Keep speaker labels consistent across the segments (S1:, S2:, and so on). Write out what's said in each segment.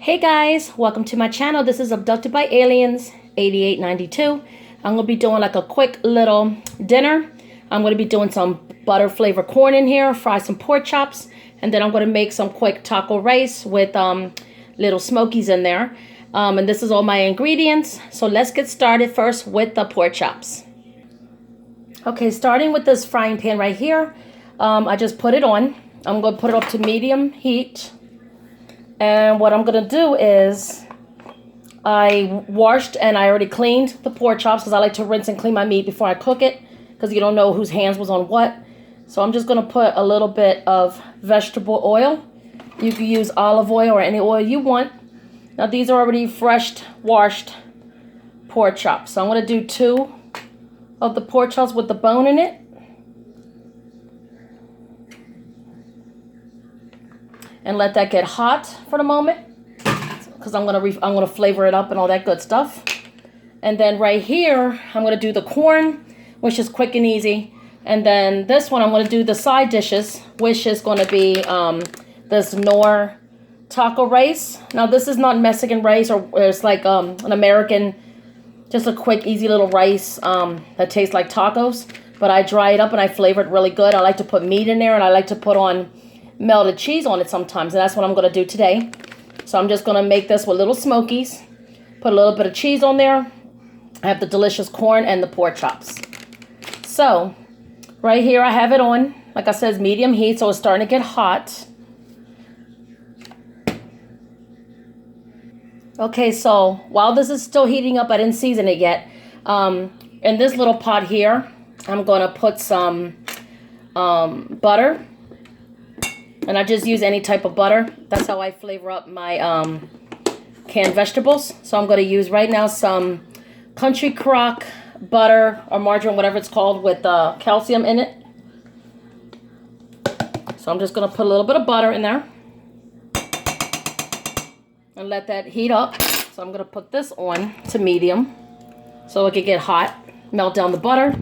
S1: Hey guys, welcome to my channel. This is Abducted by Aliens 8892. I'm going to be doing like a quick little dinner. I'm going to be doing some butter flavored corn in here, fry some pork chops, and then I'm going to make some quick taco rice with little smokies in there. And this is all my ingredients. So let's get started first with the pork chops. Okay, starting with this frying pan right here. I just put it on. I'm going to put it up to medium heat. And what I'm going to do is I washed and I already cleaned the pork chops because I like to rinse and clean my meat before I cook it because you don't know whose hands was on what. So I'm just going to put a little bit of vegetable oil. You can use olive oil or any oil you want. Now these are already fresh washed pork chops. So I'm going to do 2 of the pork chops with the bone in it. And let that get hot for the moment, because I'm gonna flavor it up and all that good stuff. And then right here, I'm gonna do the corn, which is quick and easy. And then this one, I'm gonna do the side dishes, which is gonna be this Knorr taco rice. Now this is not Mexican rice, or it's like an American, just a quick, easy little rice that tastes like tacos. But I dry it up and I flavor it really good. I like to put meat in there, and I like to put on melted cheese on it sometimes, and that's what I'm going to do today. So I'm just going to make this with little smokies, put a little bit of cheese on there. I have the delicious corn and the pork chops. So right here I have it on, like I said, it's medium heat, so it's starting to get hot. Okay, so while this is still heating up, I didn't season it yet. In this little pot here, I'm going to put some butter. And I just use any type of butter. That's how I flavor up my canned vegetables. So I'm going to use right now some country crock butter or margarine, whatever it's called, with calcium in it. So I'm just going to put a little bit of butter in there and let that heat up. So I'm going to put this on to medium so it can get hot. Melt down the butter.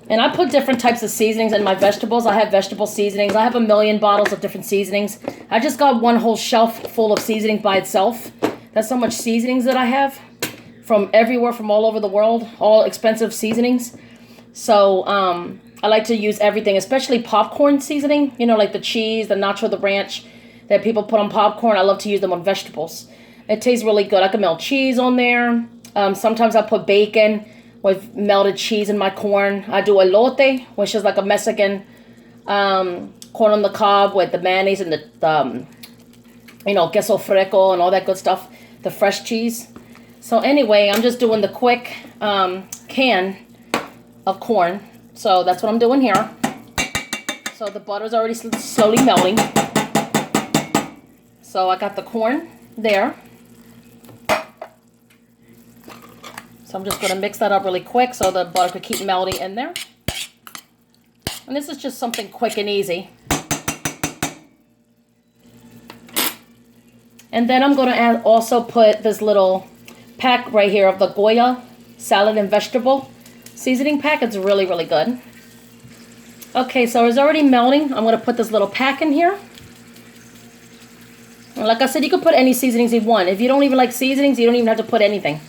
S1: And I put different types of seasonings in my vegetables. I have vegetable seasonings. I have a million bottles of different seasonings. I just got one whole shelf full of seasoning by itself. That's how much seasonings that I have from everywhere, from all over the world, all expensive seasonings. So I like to use everything, especially popcorn seasoning, you know, like the cheese, the nacho, the ranch that people put on popcorn. I love to use them on vegetables. It tastes really good. I can melt cheese on there. Sometimes I put bacon with melted cheese in my corn. I do elote, which is like a Mexican corn on the cob with the mayonnaise and the you know, queso fresco and all that good stuff, the fresh cheese. So anyway, I'm just doing the quick can of corn. So that's what I'm doing here. So the butter's already slowly melting. So I got the corn there. So I'm just going to mix that up really quick so the butter could keep melting in there. And this is just something quick and easy. And then I'm going to also put this little pack right here of the Goya salad and vegetable seasoning pack. It's really, really good. Okay, so it's already melting. I'm going to put this little pack in here. And like I said, you can put any seasonings you want. If you don't even like seasonings, you don't even have to put anything.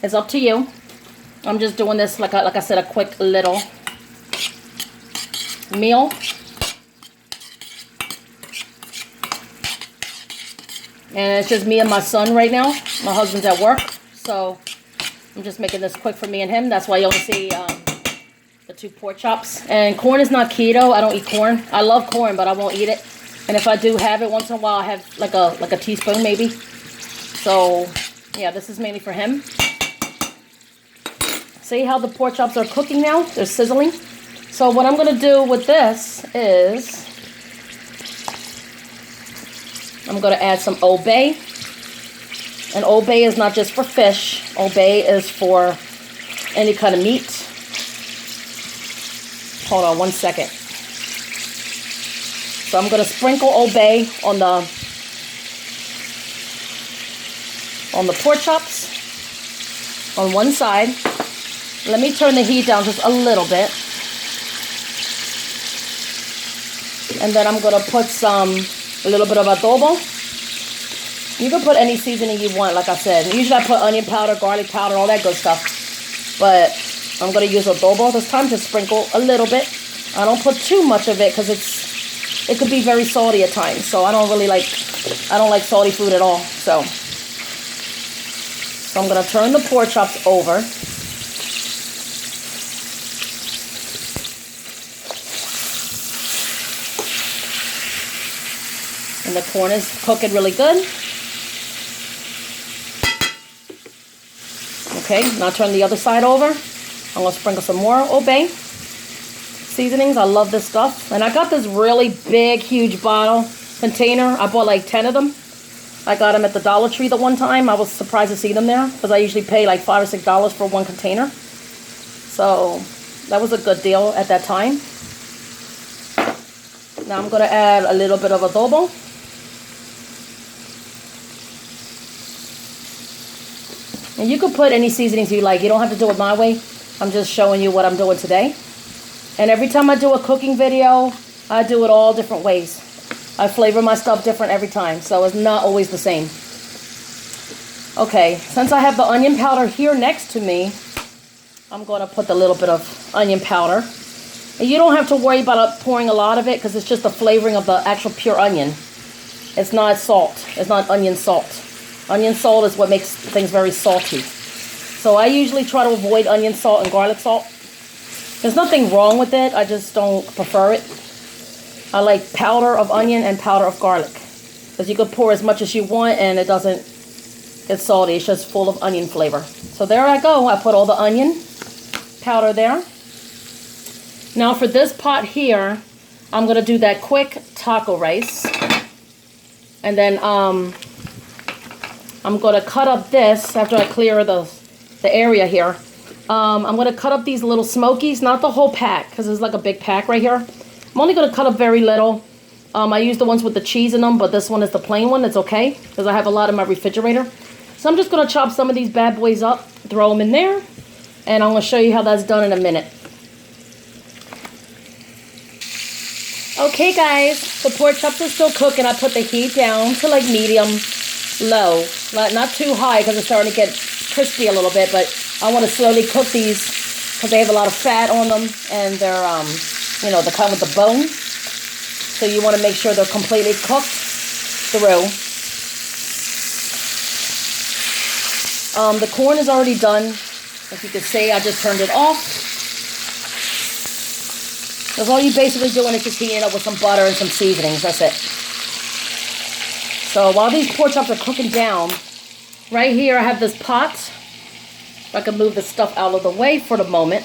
S1: It's up to you. I'm just doing this, like I said, a quick little meal. And it's just me and my son right now. My husband's at work. So I'm just making this quick for me and him. That's why you only see the 2 pork chops. And corn is not keto. I don't eat corn. I love corn, but I won't eat it. And if I do have it once in a while, I have like a teaspoon maybe. So yeah, this is mainly for him. See how the pork chops are cooking now? They're sizzling. So what I'm going to do with this is I'm going to add some Old Bay. And Old Bay is not just for fish. Old Bay is for any kind of meat. Hold on one second. So I'm going to sprinkle Old Bay on the pork chops on one side. Let me turn the heat down just a little bit. And then I'm going to put a little bit of adobo. You can put any seasoning you want, like I said. Usually I put onion powder, garlic powder, all that good stuff. But I'm going to use adobo this time to sprinkle a little bit. I don't put too much of it because it could be very salty at times. So I don't like salty food at all. So I'm going to turn the pork chops over. And the corn is cooking really good. Okay, now turn the other side over. I'm going to sprinkle some more Old Bay seasonings. I love this stuff. And I got this really big, huge bottle container. I bought like 10 of them. I got them at the Dollar Tree the one time. I was surprised to see them there because I usually pay like $5 or $6 for one container. So that was a good deal at that time. Now I'm going to add a little bit of adobo. And you could put any seasonings you like. You don't have to do it my way. I'm just showing you what I'm doing today. And every time I do a cooking video, I do it all different ways. I flavor my stuff different every time, so it's not always the same. Okay, since I have the onion powder here next to me, I'm going to put a little bit of onion powder. And you don't have to worry about pouring a lot of it because it's just the flavoring of the actual pure onion. It's not salt. It's not onion salt. Onion salt is what makes things very salty. So I usually try to avoid onion salt and garlic salt. There's nothing wrong with it. I just don't prefer it. I like powder of onion and powder of garlic. Because you could pour as much as you want and it's salty. It's just full of onion flavor. So there I go. I put all the onion powder there. Now for this pot here, I'm going to do that quick taco rice. And then I'm going to cut up this after I clear the area here. I'm going to cut up these little smokies, not the whole pack, because there's like a big pack right here. I'm only going to cut up very little. I use the ones with the cheese in them, but this one is the plain one. It's okay, because I have a lot in my refrigerator. So I'm just going to chop some of these bad boys up, throw them in there, and I'm going to show you how that's done in a minute. Okay, guys, the pork chops are still cooking. I put the heat down to like medium low, not too high because it's starting to get crispy a little bit, but I want to slowly cook these because they have a lot of fat on them and they're, they come with the bone. So you want to make sure they're completely cooked through. The corn is already done. As you can see, I just turned it off. Because all you're basically doing is just heating it up with some butter and some seasonings. That's it. So while these pork chops are cooking down, right here I have this pot. If I can move the stuff out of the way for the moment.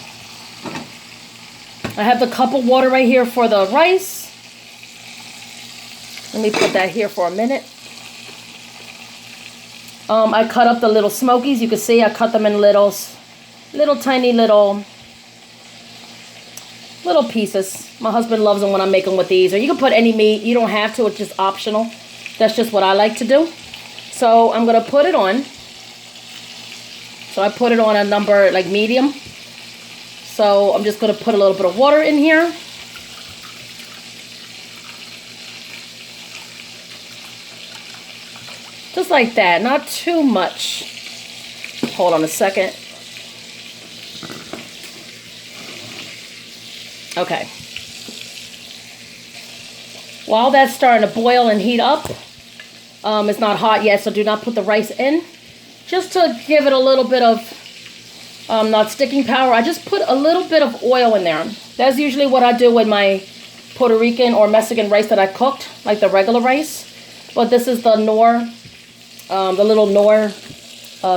S1: I have the cup of water right here for the rice. Let me put that here for a minute. I cut up the little smokies. You can see I cut them in little tiny little pieces. My husband loves them when I make them with these. Or you can put any meat. You don't have to. It's just optional. That's just what I like to do. So I'm going to put it on. So I put it on a number like medium. So I'm just going to put a little bit of water in here. Just like that. Not too much. Hold on a second. Okay. While that's starting to boil and heat up, it's not hot yet, so do not put the rice in. Just to give it a little bit of not sticking power, I just put a little bit of oil in there. That's usually what I do with my Puerto Rican or Mexican rice that I cooked, like the regular rice. But this is the Knorr, the little Knorr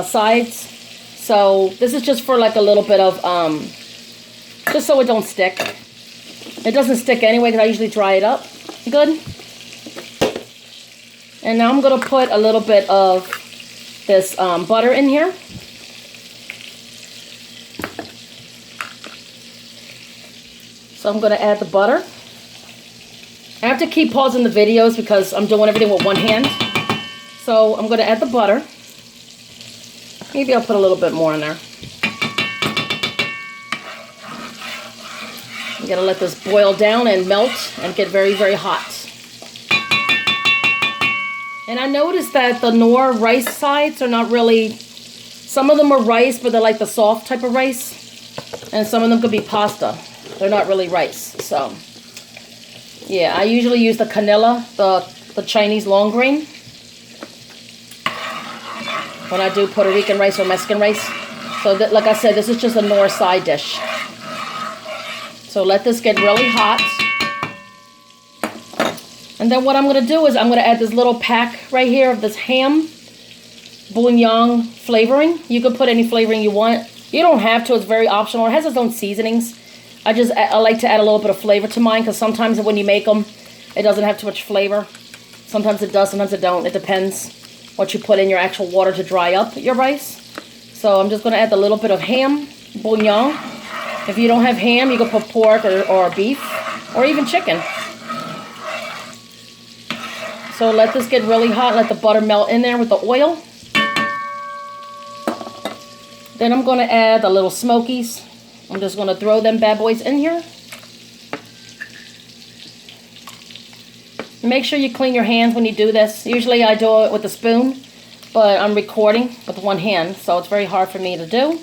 S1: sides. So this is just for like a little bit of, just so it don't stick. It doesn't stick anyway because I usually dry it up good. And now I'm going to put a little bit of this butter in here. So I'm going to add the butter. I have to keep pausing the videos because I'm doing everything with one hand. So I'm going to add the butter. Maybe I'll put a little bit more in there. You gotta let this boil down and melt and get very, very hot. And I noticed that the Knorr rice sides are not really, some of them are rice, but they're like the soft type of rice. And some of them could be pasta. They're not really rice. So, yeah, I usually use the canilla, the Chinese long grain, when I do Puerto Rican rice or Mexican rice. So, like I said, this is just a Knorr side dish. So let this get really hot. And then what I'm going to do is I'm going to add this little pack right here of this ham bouillon flavoring. You can put any flavoring you want. You don't have to. It's very optional. It has its own seasonings. I like to add a little bit of flavor to mine because sometimes when you make them, it doesn't have too much flavor. Sometimes it does, sometimes it don't. It depends what you put in your actual water to dry up your rice. So I'm just going to add a little bit of ham bouillon. If you don't have ham, you can put pork or beef or even chicken. So let this get really hot. Let the butter melt in there with the oil. Then I'm going to add the little smokies. I'm just going to throw them bad boys in here. Make sure you clean your hands when you do this. Usually I do it with a spoon, but I'm recording with one hand, so it's very hard for me to do.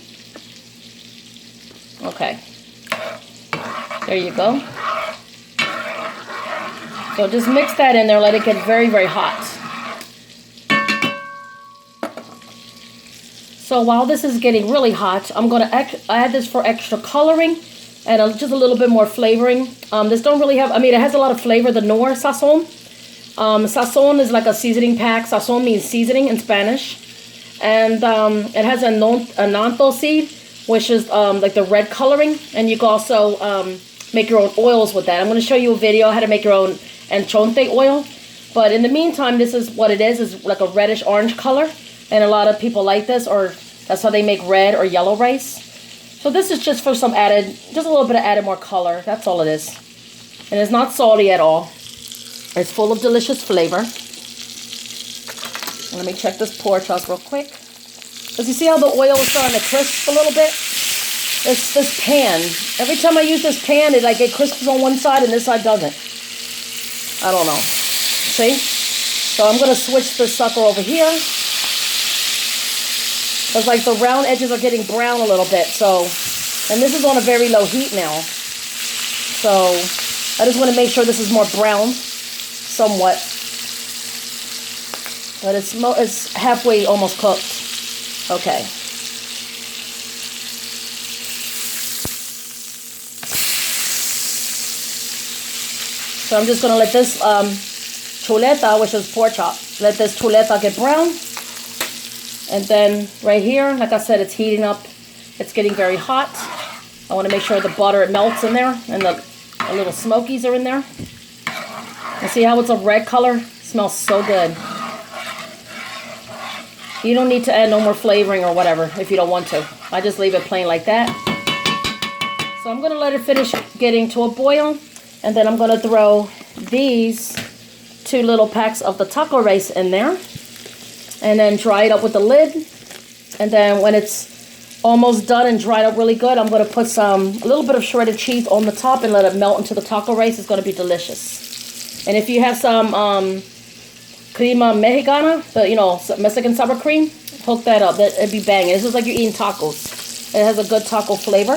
S1: Okay. There you go. So just mix that in there, let it get very, very hot. So while this is getting really hot, I'm going to add this for extra coloring and just a little bit more flavoring. This don't really have, I mean, it has a lot of flavor, the Knorr sazon. Sazon is like a seasoning pack. Sazon means seasoning in Spanish. And it has a nanto seed, which is like the red coloring. And you can also make your own oils with that. I'm going to show you a video how to make your own enchonte oil. But in the meantime, this is what it is like a reddish orange color. And a lot of people like this, or that's how they make red or yellow rice. So this is just for some added, just a little bit of added more color. That's all it is. And it's not salty at all. It's full of delicious flavor. Let me check this pork chop real quick. Because you see how the oil is starting to crisp a little bit? This pan. Every time I use this pan, it crisps on one side and this side doesn't. I don't know. See? So I'm going to switch this sucker over here. Because like the round edges are getting brown a little bit. So, and this is on a very low heat now. So I just want to make sure this is more brown somewhat. But it's halfway almost cooked. Okay. So I'm just going to let this chuleta, which is pork chop, let this chuleta get brown. And then right here, like I said, it's heating up. It's getting very hot. I want to make sure the butter melts in there and the little smokies are in there. And see how it's a red color? It smells so good. You don't need to add no more flavoring or whatever if you don't want to. I just leave it plain like that. So I'm going to let it finish getting to a boil. And then I'm going to throw these 2 little packs of the taco rice in there. And then dry it up with the lid. And then when it's almost done and dried up really good, I'm going to put a little bit of shredded cheese on the top and let it melt into the taco rice. It's going to be delicious. And if you have some crema mexicana, Mexican sour cream, hook that up. It'd be banging. It's just like you're eating tacos. It has a good taco flavor.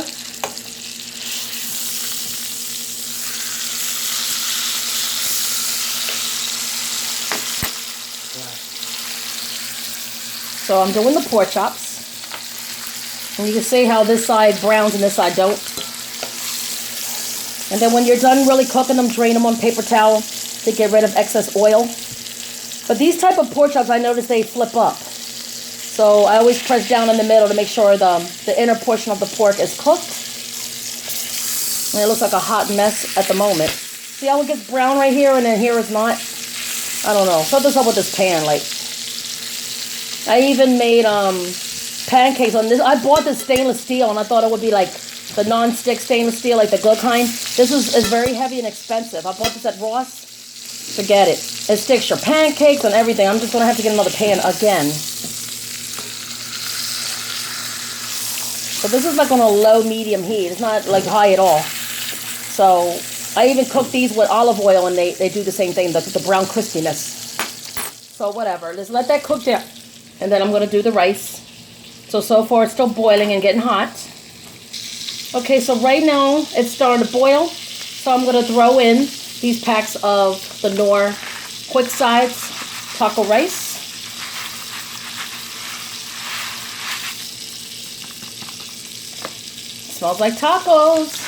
S1: So I'm doing the pork chops. And you can see how this side browns and this side don't. And then when you're done really cooking them, drain them on paper towel to get rid of excess oil. But these type of pork chops, I notice they flip up. So I always press down in the middle to make sure the inner portion of the pork is cooked. And it looks like a hot mess at the moment. See how it gets brown right here and then here it's not? I don't know. Something's up with this pan, I even made pancakes on this. I bought this stainless steel and I thought it would be like the non-stick stainless steel, like the good kind. This is very heavy and expensive. I bought this at Ross. Forget it. It sticks your pancakes and everything. I'm just going to have to get another pan again. So this is like on a low medium heat. It's not like high at all. So I even cook these with olive oil and they do the same thing, the brown crispiness. So whatever, just let that cook down. And then I'm gonna do the rice. So far it's still boiling and getting hot. Okay, so right now it's starting to boil. So I'm gonna throw in these packs of the Knorr quick sides taco rice. Smells like tacos.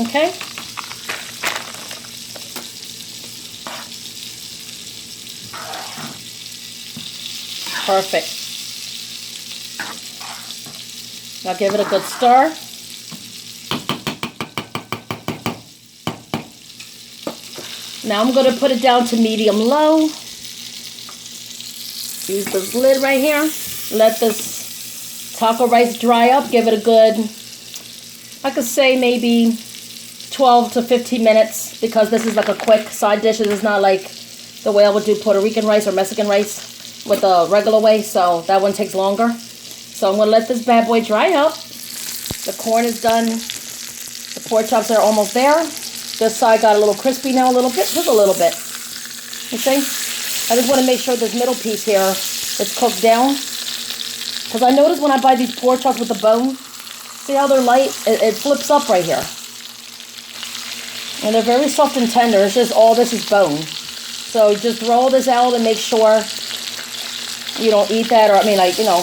S1: Okay. Perfect. Now give it a good stir. Now I'm going to put it down to medium-low. Use this lid right here. Let this taco rice dry up. Give it a good, I could say maybe 12 to 15 minutes, because this is like a quick side dish. This is not like the way I would do Puerto Rican rice or Mexican rice with the regular way, so that one takes longer. So I'm going to let this bad boy dry up. The corn is done. The pork chops are almost there. This side got a little crispy now, a little bit, just a little bit. You see? I just want to make sure this middle piece here is cooked down. Because I notice when I buy these pork chops with the bone, see how they're light? It flips up right here. And they're very soft and tender. It's just all this is bone. So just throw all this out and make sure you don't eat that, or I mean, like, you know,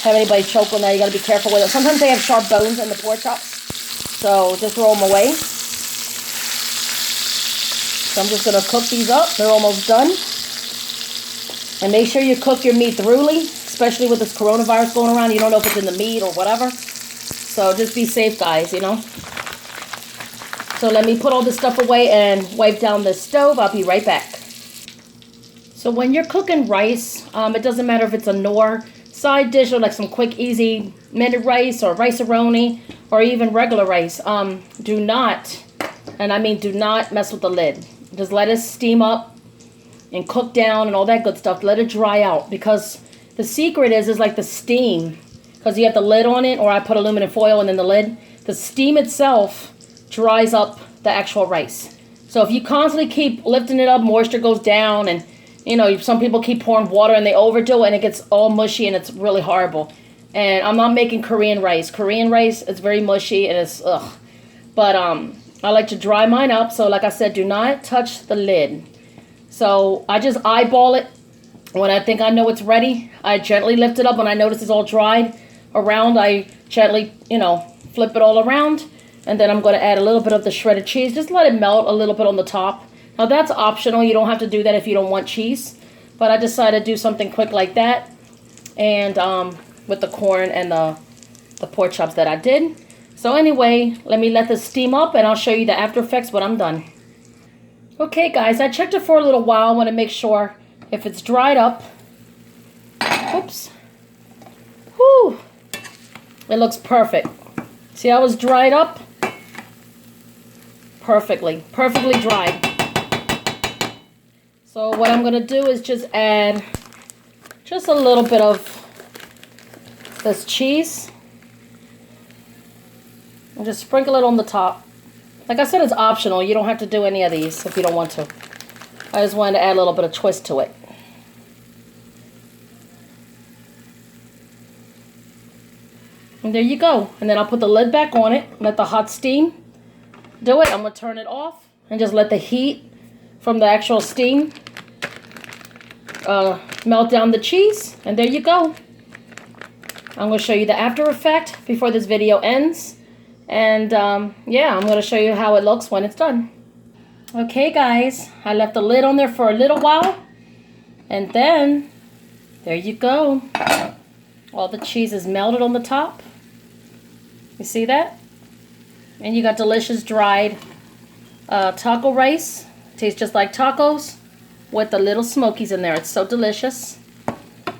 S1: have anybody choke on that. You got to be careful with it. Sometimes they have sharp bones in the pork chops. So just throw them away. So I'm just going to cook these up. They're almost done. And make sure you cook your meat thoroughly, especially with this coronavirus going around. You don't know if it's in the meat or whatever. So just be safe, guys, you know. So let me put all this stuff away and wipe down the stove. I'll be right back. So when you're cooking rice, it doesn't matter if it's a Knorr side dish or like some quick, easy minute rice or rice-a-roni or even regular rice. Do not, and I mean do not mess with the lid. Just let it steam up and cook down and all that good stuff. Let it dry out, because the secret is like the steam, because you have the lid on it, or I put aluminum foil and then the lid. The steam itself dries up the actual rice. So if you constantly keep lifting it up, moisture goes down, and you know, some people keep pouring water and they overdo it and it gets all mushy and it's really horrible. And I'm not making Korean rice. Korean rice is very mushy and it's ugh. But I like to dry mine up. So like I said, do not touch the lid. So I just eyeball it. When I think I know it's ready, I gently lift it up. When I notice it's all dried around, I gently, you know, flip it all around. And then I'm going to add a little bit of the shredded cheese. Just let it melt a little bit on the top. Now that's optional. You don't have to do that if you don't want cheese. But I decided to do something quick like that. And with the corn and the pork chops that I did. So anyway, let me let this steam up and I'll show you the after effects when I'm done. Okay guys, I checked it for a little while. I want to make sure if it's dried up. Oops. Whew. It looks perfect. See how it's dried up? Perfectly dried. So what I'm going to do is just add just a little bit of this cheese. And just sprinkle it on the top. Like I said, it's optional. You don't have to do any of these if you don't want to. I just wanted to add a little bit of twist to it. And there you go. And then I'll put the lid back on it. Let the hot steam do it. I'm going to turn it off and just let the heat from the actual steam melt down the cheese. And there you go. I'm going to show you the after effect before this video ends. And yeah, I'm going to show you how it looks when it's done. Okay guys, I left the lid on there for a little while. And then, there you go. All the cheese is melted on the top. You see that? And you got delicious dried taco rice. Tastes just like tacos with the little smokies in there. It's so delicious.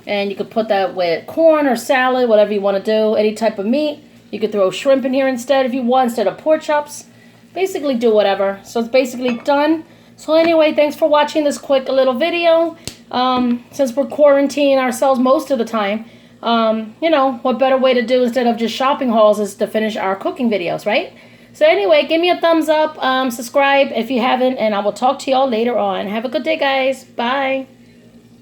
S1: And you could put that with corn or salad, whatever you want to do. Any type of meat. You could throw shrimp in here instead if you want, instead of pork chops. Basically do whatever. So it's basically done. So anyway, thanks for watching this quick little video. Since we're quarantining ourselves most of the time, you know, what better way to do instead of just shopping hauls is to finish our cooking videos, right? So anyway, give me a thumbs up, subscribe if you haven't, and I will talk to y'all later on. Have a good day, guys. Bye.